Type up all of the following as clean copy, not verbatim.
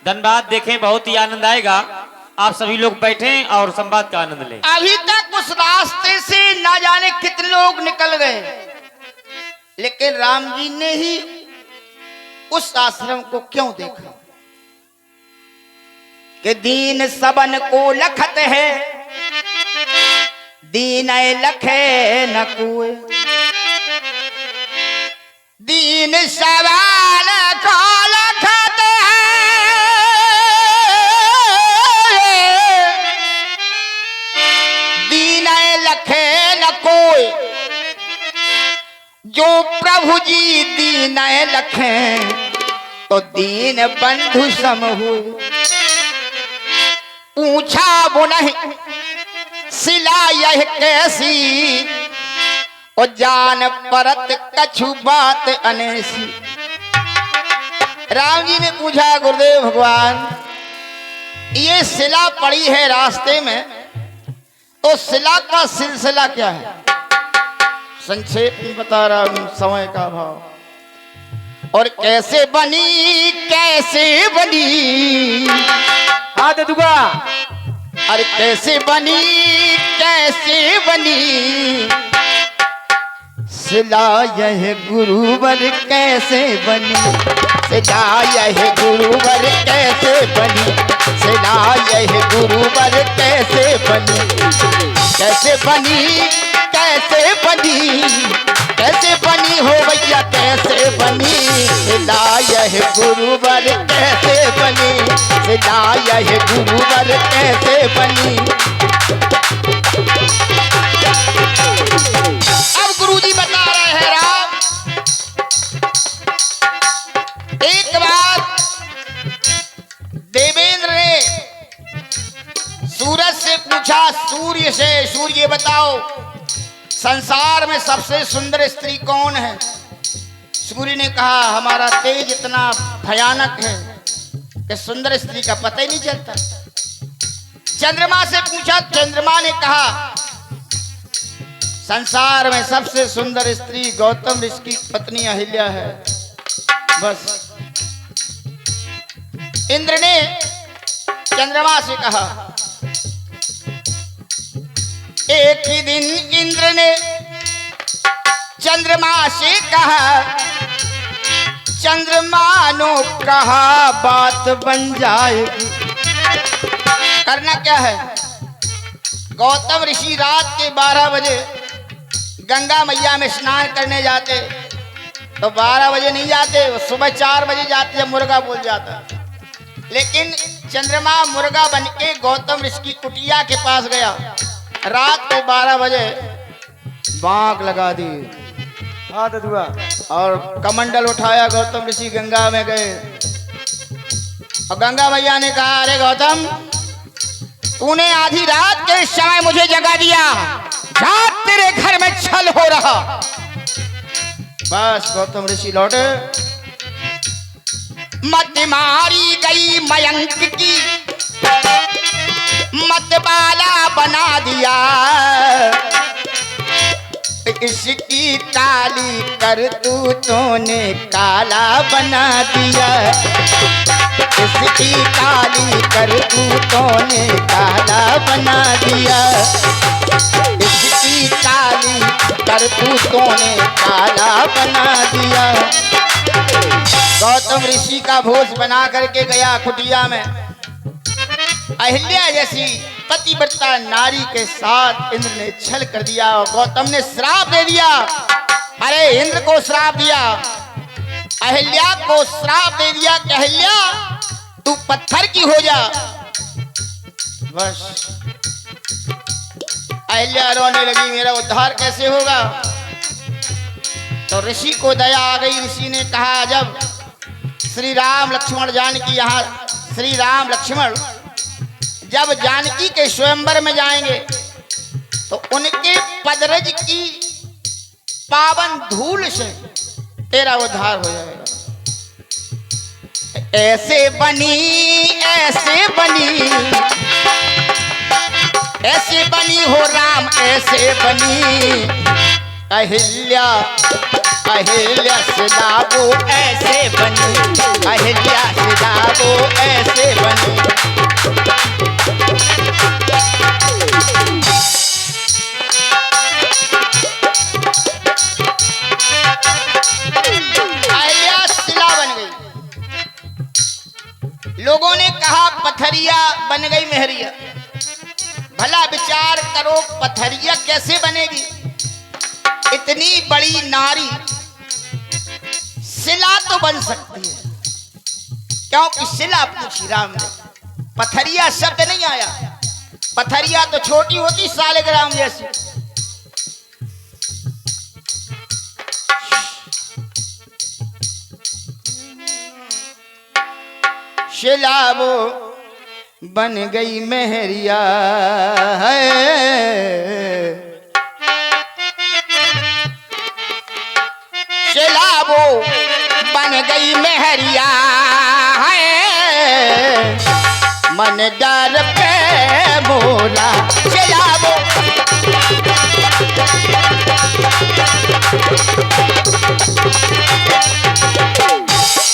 धन्यवाद। देखें, बहुत ही आनंद आएगा। आप सभी लोग बैठें और संवाद का आनंद लें। अभी तक उस रास्ते से ना जाने कितने लोग निकल गए, लेकिन राम जी ने ही उस आश्रम को क्यों देखा कि दीन सबन को लखत है, दीन लखे न कोई, दीन सवाल को लखत है, दीन लखे न कोई, जो प्रभु जी दीन लखे तो दीन बंधु सम हो। पूछा वो नहीं सिला यह कैसी, और जान परत कछु बात अनेसी। राम जी ने पूछा, गुरुदेव भगवान, ये सिला पड़ी है रास्ते में, तो सिला का सिलसिला क्या है? संक्षेप में बता रहा हूं, समय का भाव। और कैसे बनी, कैसे बनी, हाँ दुआ, अरे कैसे बनी, कैसे बनी, सिला यह गुरुवर कैसे बनी, सिला यह गुरुवर कैसे बनी, सिला यह गुरुवर कैसे बनी, कैसे बनी, कैसे बनी, कैसे बनी हो भैया, कैसे बनी, सिला यह गुरुवर कैसे बनी, सिला यह गुरुवर कैसे बनी। अब गुरुजी बता रहे हैं, राम, एक बार देवेंद्र ने सूरज से पूछा, सूर्य से, सूर्य बताओ संसार में सबसे सुंदर स्त्री कौन है? सूर्य ने कहा, हमारा तेज इतना भयानक है कि सुंदर स्त्री का पता ही नहीं चलता। चंद्रमा से पूछा, चंद्रमा ने कहा, संसार में सबसे सुंदर स्त्री गौतम ऋषि की पत्नी अहिल्या है। बस इंद्र ने चंद्रमा से कहा, एक ही दिन इंद्र ने चंद्रमा से कहा, चंद्रमानो कहा बात बन जाएगी। करना क्या है? गौतम ऋषि रात के 12 बजे गंगा मैया में स्नान करने जाते, तो 12 बजे नहीं जाते, वो सुबह 4 बजे जाते जब मुर्गा बोल जाता। लेकिन चंद्रमा मुर्गा बनके गौतम ऋषि की कुटिया के पास गया, रात के 12 बजे बांक लगा दी, हाँ दुआ, और कमंडल उठाया, गौतम ऋषि गंगा में गए। और गंगा मैया ने कहा, अरे गौतम, तूने आधी रात के समय मुझे जगा दिया, रात तेरे घर में छल हो रहा। बस गौतम ऋषि लौटे, मत मारी गई मयंक की, मत बाला बना दिया, इसकी काली करतूतों ने काला बना दिया, इसकी काली करतूतों ने काला बना दिया, इसकी काली करतूतों ने काला बना दिया। गौतम ऋषि का भोज बना करके गया कुटिया में। अहिल्या जैसी पतिव्रता नारी के साथ इंद्र ने छल कर दिया और गौतम ने श्राप दे दिया। अरे इंद्र को श्राप दिया, अहिल्या को श्राप दे दिया कि अहिल्या तू पत्थर की हो जा। बस अहिल्या रोने लगी, मेरा उद्धार कैसे होगा? तो ऋषि को दया आ गई। ऋषि ने कहा, जब श्री राम लक्ष्मण जानकी, यहाँ श्री राम लक्ष्मण जब जानकी के स्वयंवर में जाएंगे तो उनके पदरज की पावन धूल से तेरा उद्धार हो जाएगा। ऐसे बनी, ऐसे बनी, ऐसे बनी हो राम, ऐसे बनी अहिल्या, अहिल्या सिलाबो ऐसे बनी, अहिल्या सिलाबो ऐसे लोगों ने कहा पथरिया बन गई मेहरिया। भला विचार करो, पथरिया कैसे बनेगी? इतनी बड़ी नारी शिला तो बन सकती है, क्योंकि शिला पूछी राम ने, पथरिया शब्द नहीं आया। पथरिया तो छोटी होती, सालिग्राम जैसी। शिला वो बन गई मेहरिया है, शिला वो बन गई मेहरिया है, मन डर पे मोरा शिला वो।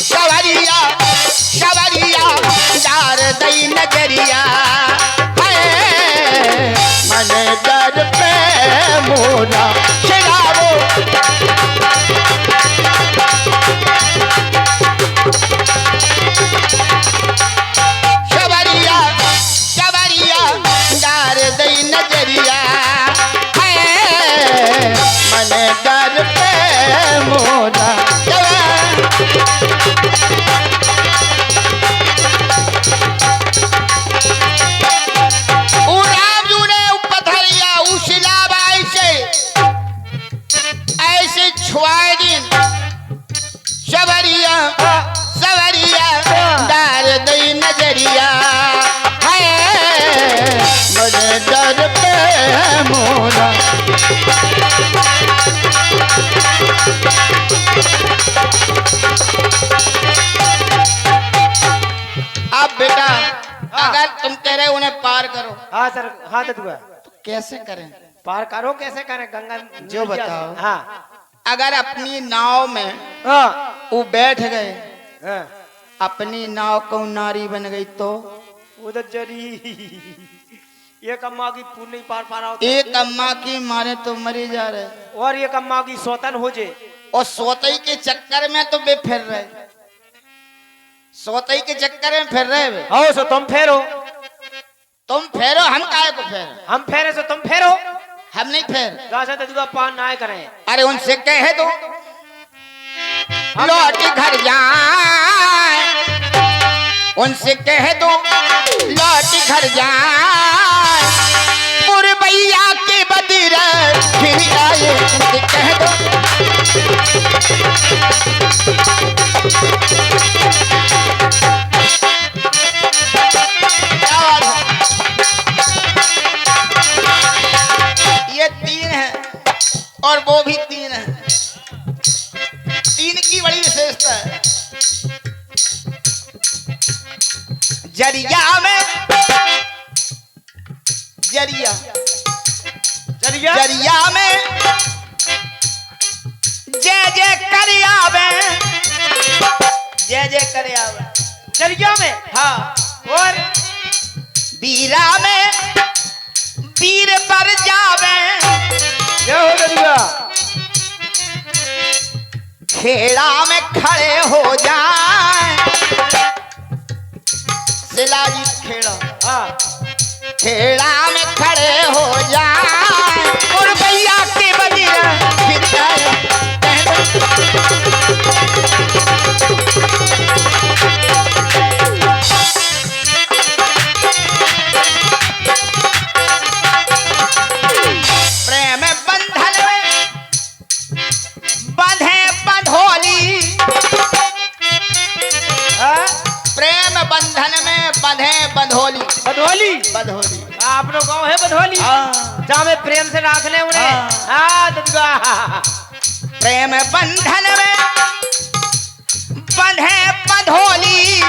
सवरिया सवरिया डार दई नजरिया है, मन डर पे मोरा शिला वो। सवरिया सवरिया डार दई नजरिया है, मन डर पे मोरा। सवरिया सवरिया डार दई नजरिया है, मन डर पे मोरा। अब बेटा अगर तुम कह रहे उन्हें पार करो। हाँ सर, हाँ ददुआ। तो कैसे करें? पार करो, कैसे करें? गंगा जो बताओ। हाँ अगर अपनी नाव में हाँ वो बैठ गए, हाँ, अपनी नाव को नारी बन गई तो उधर जरी एक अम्मा की पूल नहीं पार पा रहा होता, एक अम्मा की मारे तो मरी जा रहे, और एक अम्मा की सौतन हो जे, और सोतई के चक्कर में तो बे फिर रहे, सोतई के चक्कर में फिर रहे बे। आओ सो तुम फेरो, तुम फेरो, हम काहे को फेर? हम फेरे सो तुम फेरो, हम नहीं फेर। गासा ददुआ पान ना करें। अरे उनसे कहे दो लौट घर जाए, उनसे कह दो लौट घर जाए, पुरबैया के बदीरा फिर आए, उनसे कह दो। ये तीन है और वो भी तीन है, तीन की बड़ी विशेषता है। जरिया में जरिया जरिया जरिया में जय जय कर आवे, जय जय कर आवे जरिया में। हाँ, और बीरा में वीर पर जावे, क्या हो ददुआ? खेड़ा में खड़े हो जाए, शिलाजी खेड़ा, हाँ खेड़ा में खड़े हो जाए, और भैया के बदीरा फिर जाए। प्रेम बंधन में बंधे बंधोली, हाँ? प्रेम बंधन में बंधे बंधोली, बधोली, बंधोली। आप लोग गाँव है बधोली, जहाँ में प्रेम से राख ले उन्हें। हाँ ददुआ, प्रेम बंधन में बंधे बंधोली,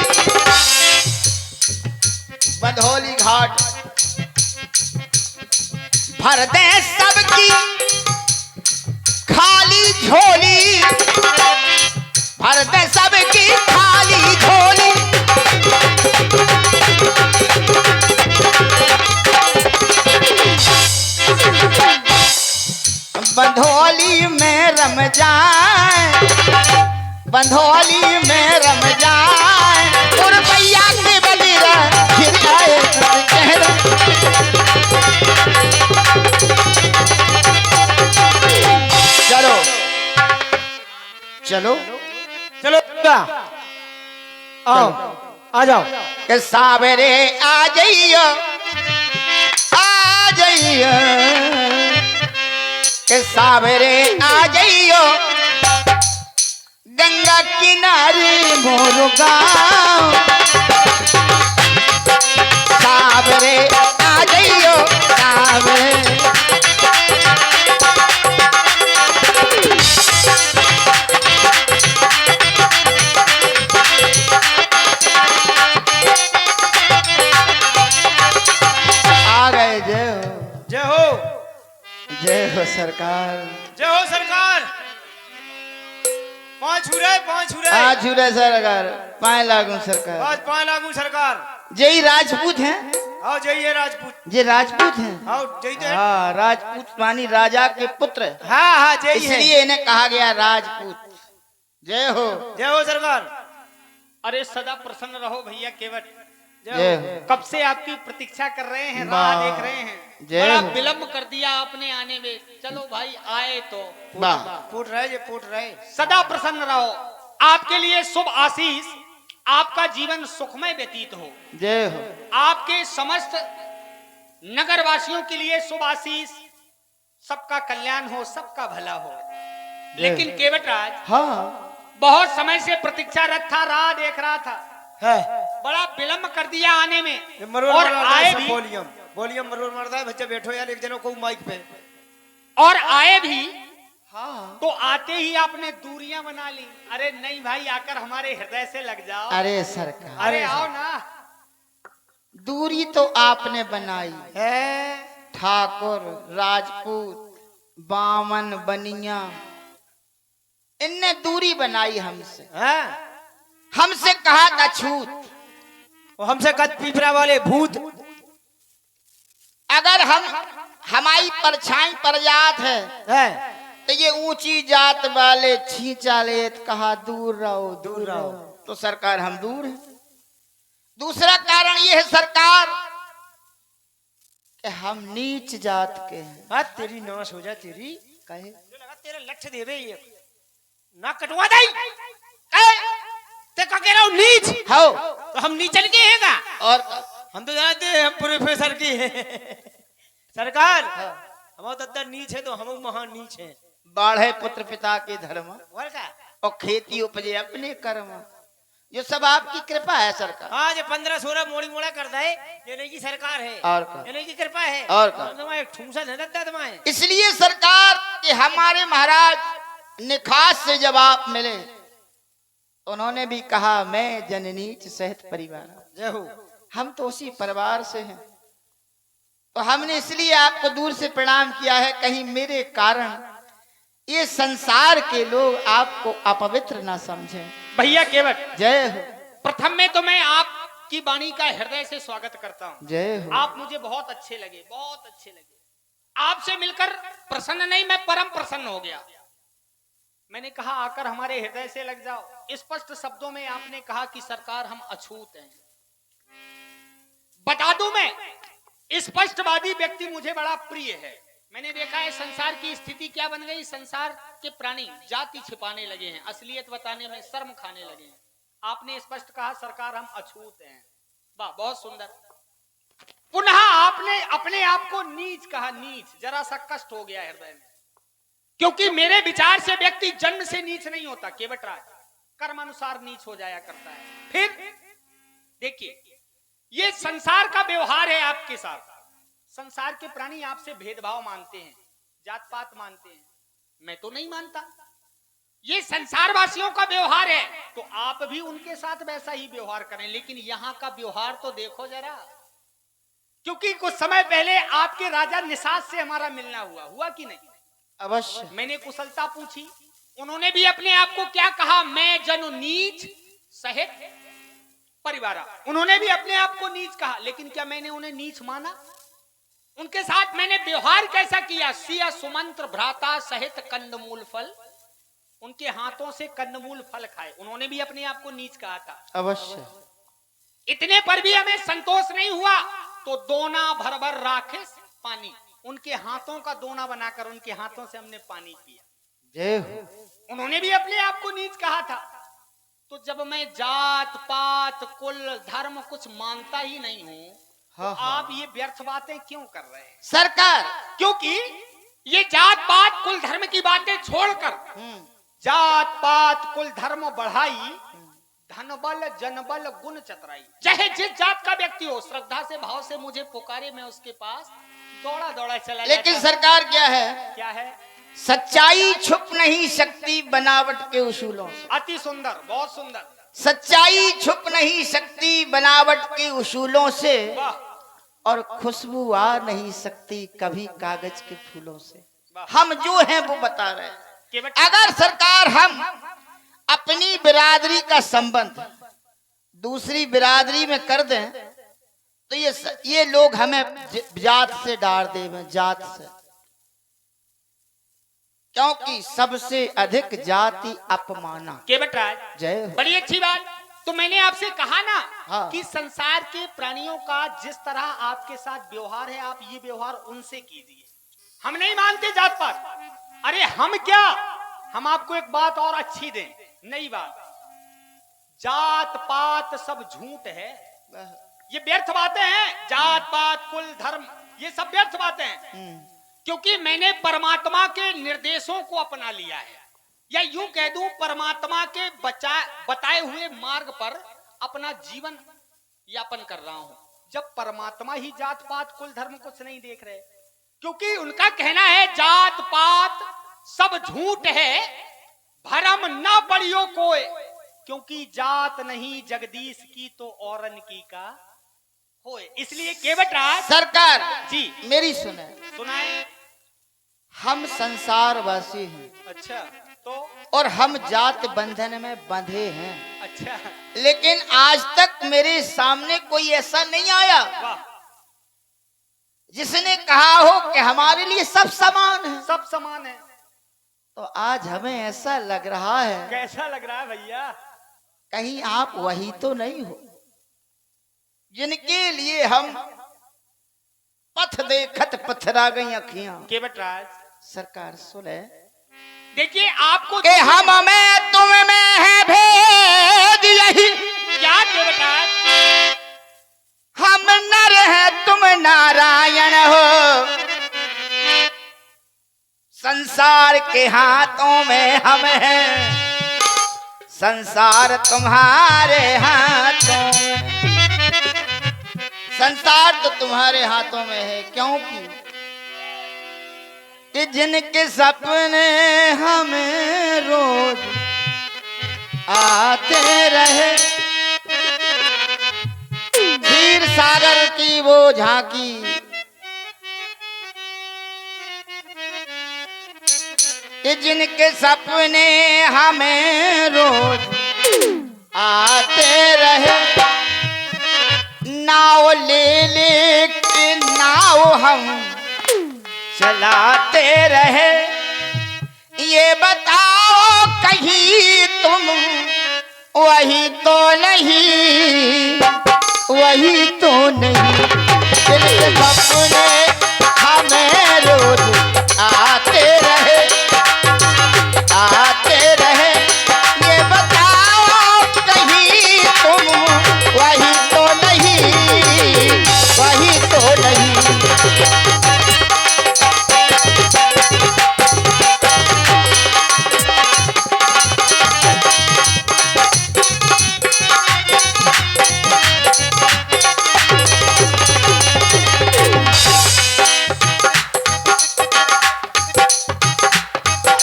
बंधोली घाट भर दे सबकी खाली झोली, भर दे सबकी खाली झोली। बंधोली में रम जाए, बंधोली में रम जाए, और भैया के आओ आ जाओ। कि सावरे आ जाइयो, आ जाइयो, कि सावरे आ जाइयो, गंगा किनारे मोर गाँव। सावरे आ जाइयो, सावरे। आ गए। जय हो, जय हो, जय हो सरकार। जय हो सरकार। पाँच छुरे, पाँच छुरे। आज झूले सरकार, पाए लागू सरकार। आज पाँच लागू सरकार। जय राजपूत हैं, आओ जइए राजपूत। ये राजपूत हैं। आओ जइते। हाँ, राजपूत मानी राजा के पुत्र, हाँ हाँ जइए। इसलिए इन्हें कहा गया राजपूत। जय हो, जय हो सरकार। अरे सदा प्रसन्न रहो भैया केवट। जय हो। कब से आपकी प्रतीक्षा कर रहे हैं, राह वाह। देख रहे हैं। जय बड़ा हो। विलंब कर दिया आपने आने में। चलो भाई आए तो वाह। फूट रहे जे फूट रहे। सदा प्रसन्न रहो। आपके लिए शुभ आशीष, आपका जीवन सुखमय व्यतीत हो। जय हो, आपके समस्त नगर वासियों के लिए शुभ आशीष, सबका कल्याण हो, सबका भला हो। लेकिन केवट राज, हाँ, बहुत समय से प्रतीक्षारत था, राह देख रहा था। है बड़ा विलंब कर दिया आने में, मरोड़ और मरदा आए है सब। भी, वॉल्यूम वॉल्यूम मरोड़ मरदा है। बच्चे बैठो यार एक जनों को माइक पे। और आए भी हाँ। तो आते ही आपने दूरियां बना ली। अरे नहीं भाई, आकर हमारे हृदय से लग जाओ। अरे सरकार, अरे आओ ना। दूरी तो आपने बनाई है ठाकुर, राजपूत, बामन, बनिया, इनने दूरी बनाई हमसे। हैं? हमसे कहा था छूत। वो हमसे कद पीपरा वाले भूत। अगर हम हमारी परछाई पर जात है है तो ये ऊंची जात वाले छींचा लेत, कहा दूर रहो, दूर रहो। तो सरकार हम दूर हैं। दूसरा कारण ये है सरकार कि हम नीच जात के हैं। हाँ तेरी नाश हो जा तेरी। कहे जो लगा तेरा लक्ष्य देवे ये ना कटवा दे। ते का कह रहा हूँ नीच। हो, तो हम नीचल के हैगा। और हम तो जानते हैं हम प्रोफेसर की है। सरकार हम तो नीच है तो हम महान नीच हैं। बाढ़े पुत्र पिता के धर्म, और का और खेती उपजे अपने कर्म। ये सब आपकी कृपा है सरकार। हाँ जो 15-16 मोड़ी मोड़ा कर दे ये नहीं की सरकार है। और का, ये नहीं की कृपा है। और का। तुम्हारे ठूसा नहीं देता तुम्हारे। इसलिए सरकार कि हमारे महाराज निखास से जब आप मिले, उन्होंने भी कहा मैं जननीच सहित परिवार। जय हो। हम तो उसी परिवार से हैं, तो हमने इसलिए आपको दूर से प्रणाम किया है, कहीं मेरे कारण ये संसार के लोग आपको अपवित्र ना समझें। भैया केवट, जय हो, प्रथम में तो मैं आपकी वाणी का हृदय से स्वागत करता हूँ। जय हो। आप मुझे बहुत अच्छे लगे, बहुत अच्छे लगे। आपसे मिलकर प्रसन्न नहीं, मैं परम प्रसन्न हो गया। मैंने कहा आकर हमारे हृदय से लग जाओ। स्पष्ट शब्दों में आपने कहा कि सरकार हम अछूत हैं। बता दूं, मैं स्पष्टवादी व्यक्ति मुझे बड़ा प्रिय है। मैंने देखा है संसार की स्थिति क्या बन गई। संसार के प्राणी जाति छिपाने लगे हैं, असलियत बताने में शर्म खाने लगे हैं। आपने स्पष्ट कहा सरकार हम अछूत हैं। वाह, बहुत सुंदर। पुनः आपने अपने आप को नीच कहा। नीच, जरा सा कष्ट हो गया हृदय में, क्योंकि मेरे विचार से व्यक्ति जन्म से नीच नहीं होता केवटराज, कर्म अनुसार नीच हो जाया करता है। फिर देखिए, ये संसार का व्यवहार है आपके साथ। संसार के प्राणी आपसे भेदभाव मानते हैं, जात पात मानते हैं, मैं तो नहीं मानता। ये संसारवासियों का व्यवहार है, तो आप भी उनके साथ वैसा ही व्यवहार करें। लेकिन यहां का व्यवहार तो देखो जरा, क्योंकि कुछ समय पहले आपके राजा निषाद से हमारा मिलना हुआ कि नहीं? अवश्य। मैंने कुशलता पूछी, उन्होंने भी अपने आप को क्या कहा, मैं जनु नीच सहित परिवार। उन्होंने भी अपने आप को नीच कहा, लेकिन क्या मैंने उन्हें नीच माना? उनके साथ मैंने व्यवहार कैसा किया? सिया सुमंत्र भ्राता सहित कंदमूल फल, उनके हाथों से कंदमूल फल खाए। उन्होंने भी अपने आप को नीच कहा था। अवश्य। इतने पर भी हमें संतोष नहीं हुआ, तो दोना भर भर राखे पानी, उनके हाथों का दोना बनाकर उनके हाथों से हमने पानी पिया। जय हो। उन्होंने भी अपने आप को नीच कहा था। तो जब मैं जात पात कुल धर्म कुछ मानता ही नहीं हूँ, हाँ, तो हाँ। आप ये व्यर्थ बातें क्यों कर रहे हैं? सरकार। क्योंकि ये जात पात कुल धर्म की बातें छोड़कर जात पात कुल धर्म बढ़ाई, धन बल जन बल गुण चतुराई, चाहे जिस जात का व्यक्ति हो, श्रद्धा से भाव से मुझे पुकारे, मैं उसके पास दौड़ा दौड़ा चला लेकिन जाता हूं। सरकार क्या है, क्या है? सच्चाई छुप नहीं सकती बनावट के उसूलों से। अति सुंदर, बहुत सुंदर। सच्चाई छुप नहीं सकती बनावट के उसूलों से, वाह और खुशबू आ नहीं सकती कभी कागज के फूलों से। वाह। हम जो हैं वो बता रहे हैं। केवल अगर सरकार हम अपनी बिरादरी का संबंध दूसरी बिरादरी में कर दें तो ये लोग हमें जात से डार दें, जात से, क्योंकि सबसे अधिक जाति अपमाना। केवट राज, जय हो। बड़ी अच्छी बात। तो मैंने आपसे कहा ना हाँ। कि संसार के प्राणियों का जिस तरह आपके साथ व्यवहार है, आप ये व्यवहार उनसे कीजिए। हम नहीं मानते जात पात। अरे हम क्या, हम आपको एक बात और अच्छी दें, नई बात। जात पात सब झूठ है, ये व्यर्थ बातें हैं। जात पात कुल धर्म ये सब व्यर्थ बातें हैं, क्योंकि मैंने परमात्मा के निर्देशों को अपना लिया है, या यूं कह दूं परमात्मा के बताए हुए मार्ग पर अपना जीवन यापन कर रहा हूं। जब परमात्मा ही जात पात कुल धर्म कुछ नहीं देख रहे, क्योंकि उनका कहना है जात पात सब झूठ है, भरम ना पड़ियो कोई, क्योंकि जात नहीं जगदीश की तो औरन की का होए। इसलिए केवट राज सरकार जी मेरी सुने, सुनाए। हम संसारवासी हैं। अच्छा, तो और हम जात बंधन में बंधे हैं। अच्छा, लेकिन आज तक मेरे सामने कोई ऐसा नहीं आया वाह, जिसने कहा हो कि हमारे लिए सब समान है। सब समान है। तो आज हमें ऐसा लग रहा है कैसा लग रहा है भैया? कहीं आप वही तो नहीं हो जिनके लिए हम पथ देखत पथरा गई अखियां। केवट राज, सरकार सुने, देखिए आपको कि हम में तुम में है भेद यही, क्या केवट राज? हम नर है तुम नारायण हो, संसार के हाथों में हम हैं, संसार तुम्हारे हाथों में। संसार तो तुम्हारे हाथों में है, क्योंकि कि जिनके सपने हमें रोज आते रहे, क्षीर सागर की वो झांकी, कि जिनके सपने हमें रोज आते रहे, नाव ले ले के नाव हम चलाते रहे। ये बताओ कहीं तुम वही तो नहीं, वही तो नहीं, जिनके सपने हमें रोज आते रहे, आते रहे। ये बताओ कहीं तुम वही तो नहीं, वही तो नहीं।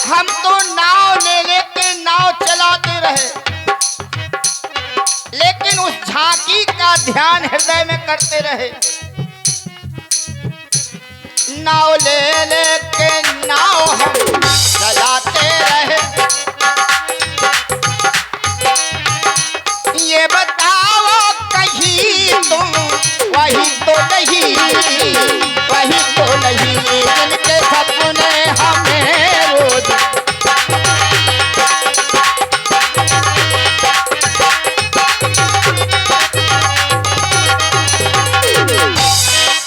हम तो नाव ले लेके नाव चलाते रहे, लेकिन उस झांकी का ध्यान हृदय में करते रहे। नाव ले लेके नाव हम चलाते रहे। ये बताओ कहीं तुम वही तो नहीं, वही तो नहीं, जिनके सपने हमें रोज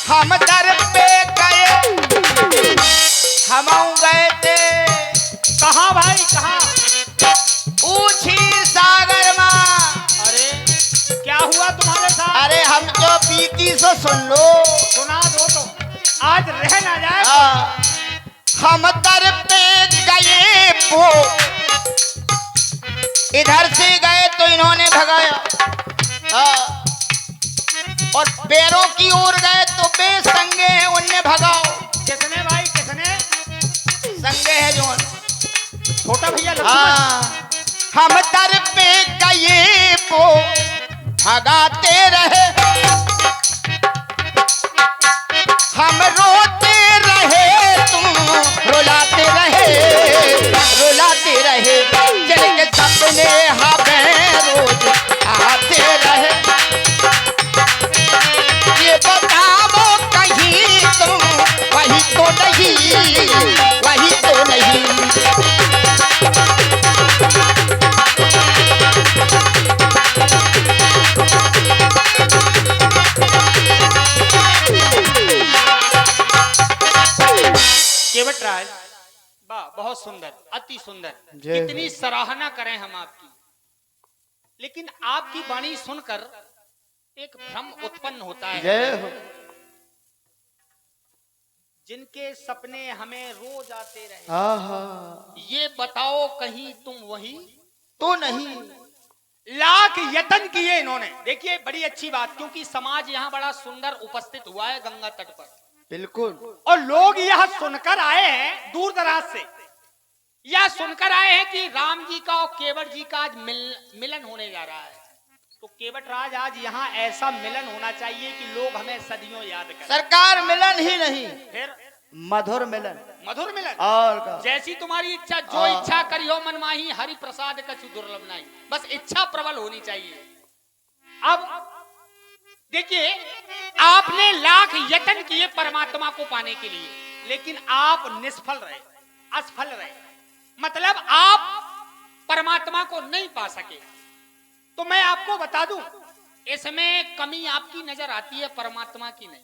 हम दर पे गए, हम गए थे कहाँ भाई, कहाँ? ऊंची सागर माँ रीति से सुन लो। सुना दो तो आज रह ना जाए। हम दर पे गए वो, इधर से गए तो इन्होंने भगाया, और पैरों की ओर गए तो बेसंगे हैं, उनने भगाओ। किसने भाई किसने? संगे है जो छोटा भैया हम दर पे गए वो भगाते रहे, हम रोते रहे तुम रुलाते रहे, चल के सपने हमें रोज आते रहे। ये बताओ कहीं तुम वही तो नहीं। केवट राज, वाह, बहुत सुंदर, अति सुंदर। कितनी सराहना करें हम आपकी, लेकिन आपकी वाणी सुनकर एक भ्रम उत्पन्न होता है। जय हो। जिनके सपने हमें रोज आते रहे, ये बताओ कहीं तुम वही तो नहीं। लाख यत्न किए इन्होंने। देखिए बड़ी अच्छी बात, क्योंकि समाज यहाँ बड़ा सुंदर उपस्थित हुआ है गंगा तट पर, बिल्कुल, और लोग यह सुनकर आए हैं दूर दराज से, यह सुनकर आए हैं कि राम जी का और केवट जी का आज मिलन होने जा रहा है। तो केवट राज, आज यहाँ ऐसा मिलन होना चाहिए कि लोग हमें सदियों याद करें। सरकार मिलन ही नहीं, फिर मधुर मिलन। मधुर मिलन। और का? जैसी तुम्हारी इच्छा, जो इच्छा करियो मन माही, हरि प्रसाद कछु दुर्लभ नहीं। बस इच्छा प्रबल होनी चाहिए। अब देखिए, आपने लाख यत्न किए परमात्मा को पाने के लिए, लेकिन आप निष्फल रहे, असफल रहे, मतलब आप परमात्मा को नहीं पा सके। तो मैं आपको बता दूं, इसमें कमी आपकी नजर आती है, परमात्मा की नहीं।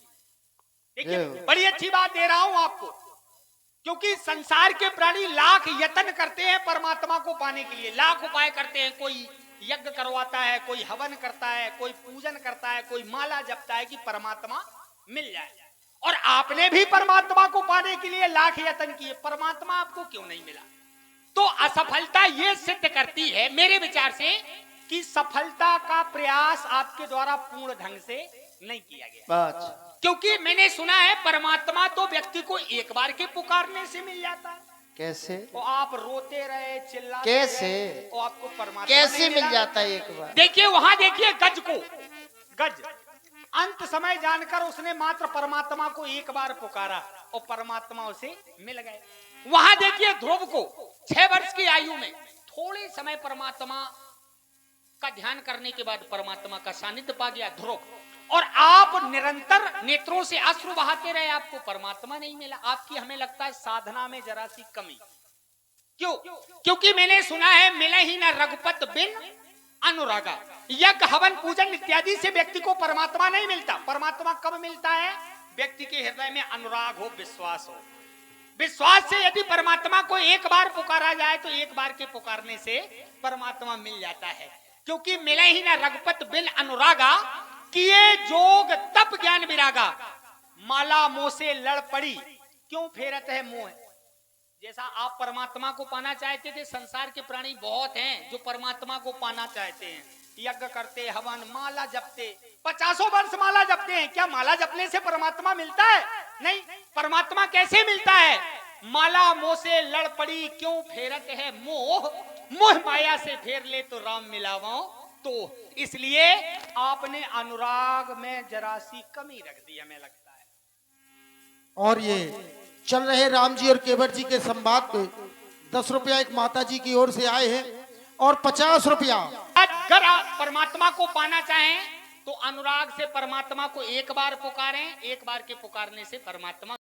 देखिए बड़ी अच्छी बात दे रहा हूं आपको, क्योंकि संसार के प्राणी लाख यत्न करते हैं परमात्मा को पाने के लिए, लाख उपाय करते हैं। कोई यज्ञ करवाता है, कोई हवन करता है, कोई पूजन करता है, कोई माला जपता है कि परमात्मा मिल जाए। और आपने भी परमात्मा को पाने के लिए लाख यत्न किए, परमात्मा आपको क्यों नहीं मिला? तो असफलता ये सिद्ध करती है मेरे विचार से कि सफलता का प्रयास आपके द्वारा पूर्ण ढंग से नहीं किया गया। क्योंकि मैंने सुना है परमात्मा तो व्यक्ति को एक बार के पुकारने से मिल जाता है। कैसे? तो आप रोते रहे, चिल्लाते कैसे रहे, तो आपको परमात्मा कैसे मिल जाता है एक बार? देखिए वहां देखिए गज को, गज अंत समय जानकर उसने मात्र परमात्मा को एक बार पुकारा और परमात्मा उसे मिल गए। वहां देखिए ध्रुव को 6 वर्ष की आयु में थोड़े समय परमात्मा का ध्यान करने के बाद परमात्मा का सानिध्य पा गया ध्रुव। और आप निरंतर नेत्रों से अश्रु बहाते रहे, आपको परमात्मा नहीं मिला। आपकी हमें लगता है साधना में जरा सी कमी। क्यों? क्योंकि मैंने सुना है मिले ही ना रघुपत बिन अनुरागा। यज्ञ हवन पूजन इत्यादि से व्यक्ति को परमात्मा नहीं मिलता। परमात्मा कब मिलता है? व्यक्ति के हृदय में अनुराग हो, विश्वास हो। विश्वास से यदि परमात्मा को एक बार पुकारा जाए तो एक बार के पुकारने से परमात्मा मिल जाता है। क्योंकि मिले ही ना रघुपत बिन अनुरागा, किए जोग तप ज्ञान विरागा, माला मोह से लड़ पड़ी क्यों फेरत है मोह। जैसा आप परमात्मा को पाना चाहते थे, संसार के प्राणी बहुत हैं जो परमात्मा को पाना चाहते हैं, यज्ञ करते, हवन, माला जपते, 50 वर्ष माला जपते हैं। क्या माला जपने से परमात्मा मिलता है? नहीं। परमात्मा कैसे मिलता है? माला मोह से लड़ पड़ी क्यों फेरत है मोह, मोह माया से फेर ले तो राम मिलावा। तो इसलिए आपने अनुराग में जरा सी कमी रख दी, हमें लगता है। और ये चल रहे राम जी और केवट जी के संवाद पे 10 रुपया एक माता जी की ओर से आए हैं और 50 रुपया। अगर आप परमात्मा को पाना चाहें तो अनुराग से परमात्मा को एक बार पुकारें, एक बार के पुकारने से परमात्मा